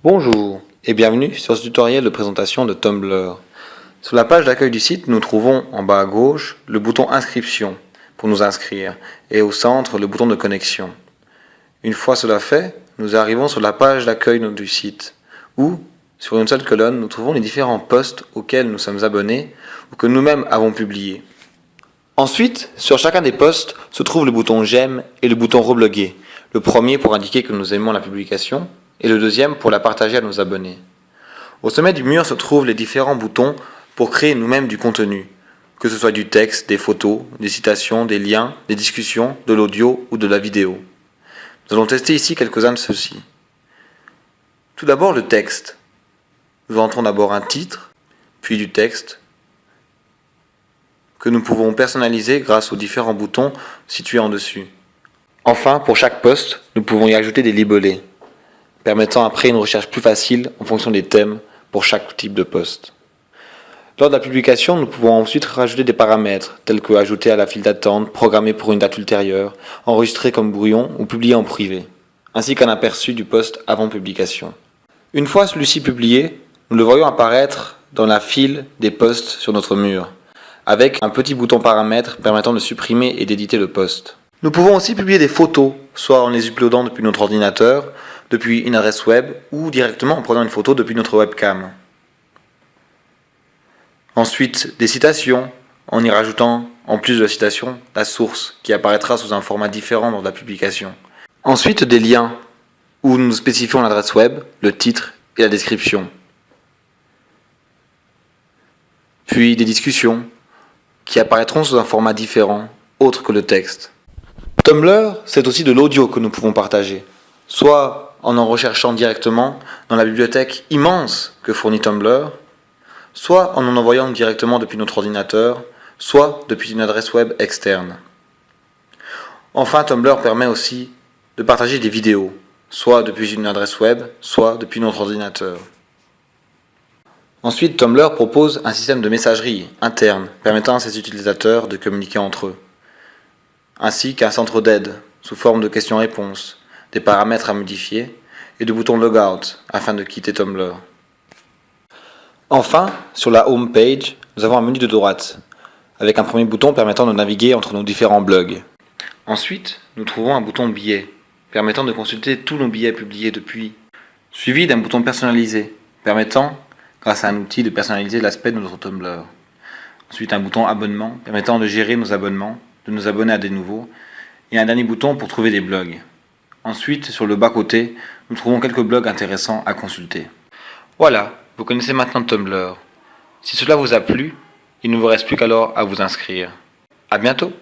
Bonjour et bienvenue sur ce tutoriel de présentation de Tumblr. Sur la page d'accueil du site, nous trouvons en bas à gauche le bouton Inscription pour nous inscrire et au centre le bouton de connexion. Une fois cela fait, nous arrivons sur la page d'accueil du site où, sur une seule colonne, nous trouvons les différents posts auxquels nous sommes abonnés ou que nous-mêmes avons publiés. Ensuite, sur chacun des posts se trouve le bouton J'aime et le bouton Rebloguer, le premier pour indiquer que nous aimons la publication et le deuxième pour la partager à nos abonnés. Au sommet du mur se trouvent les différents boutons pour créer nous-mêmes du contenu, que ce soit du texte, des photos, des citations, des liens, des discussions, de l'audio ou de la vidéo. Nous allons tester ici quelques-uns de ceux-ci. Tout d'abord le texte. Nous entrons d'abord un titre, puis du texte, que nous pouvons personnaliser grâce aux différents boutons situés en dessus. Enfin, pour chaque post, nous pouvons y ajouter des libellés, permettant après une recherche plus facile en fonction des thèmes pour chaque type de post. Lors de la publication, nous pouvons ensuite rajouter des paramètres, tels que ajouter à la file d'attente, programmer pour une date ultérieure, enregistrer comme brouillon ou publier en privé, ainsi qu'un aperçu du post avant publication. Une fois celui-ci publié, nous le voyons apparaître dans la file des posts sur notre mur, avec un petit bouton paramètres permettant de supprimer et d'éditer le post. Nous pouvons aussi publier des photos, soit en les uploadant depuis notre ordinateur, depuis une adresse web ou directement en prenant une photo depuis notre webcam. Ensuite, des citations, en y rajoutant, en plus de la citation, la source qui apparaîtra sous un format différent lors de la publication. Ensuite, des liens, où nous spécifions l'adresse web, le titre et la description. Puis des discussions, qui apparaîtront sous un format différent, autre que le texte. Tumblr, c'est aussi de l'audio que nous pouvons partager, soit en recherchant directement dans la bibliothèque immense que fournit Tumblr, soit en envoyant directement depuis notre ordinateur, soit depuis une adresse web externe. Enfin, Tumblr permet aussi de partager des vidéos, soit depuis une adresse web, soit depuis notre ordinateur. Ensuite, Tumblr propose un système de messagerie interne permettant à ses utilisateurs de communiquer entre eux, ainsi qu'un centre d'aide sous forme de questions-réponses, des paramètres à modifier et de boutons logout afin de quitter Tumblr. Enfin, sur la home page, nous avons un menu de droite, avec un premier bouton permettant de naviguer entre nos différents blogs. Ensuite, nous trouvons un bouton billets, permettant de consulter tous nos billets publiés depuis, suivi d'un bouton personnalisé, permettant, grâce à un outil, de personnaliser l'aspect de notre Tumblr. Ensuite, un bouton abonnement, permettant de gérer nos abonnements, de nous abonner à des nouveaux, et un dernier bouton pour trouver des blogs. Ensuite, sur le bas-côté, nous trouvons quelques blogs intéressants à consulter. Voilà, vous connaissez maintenant Tumblr. Si cela vous a plu, il ne vous reste plus qu'alors à vous inscrire. À bientôt!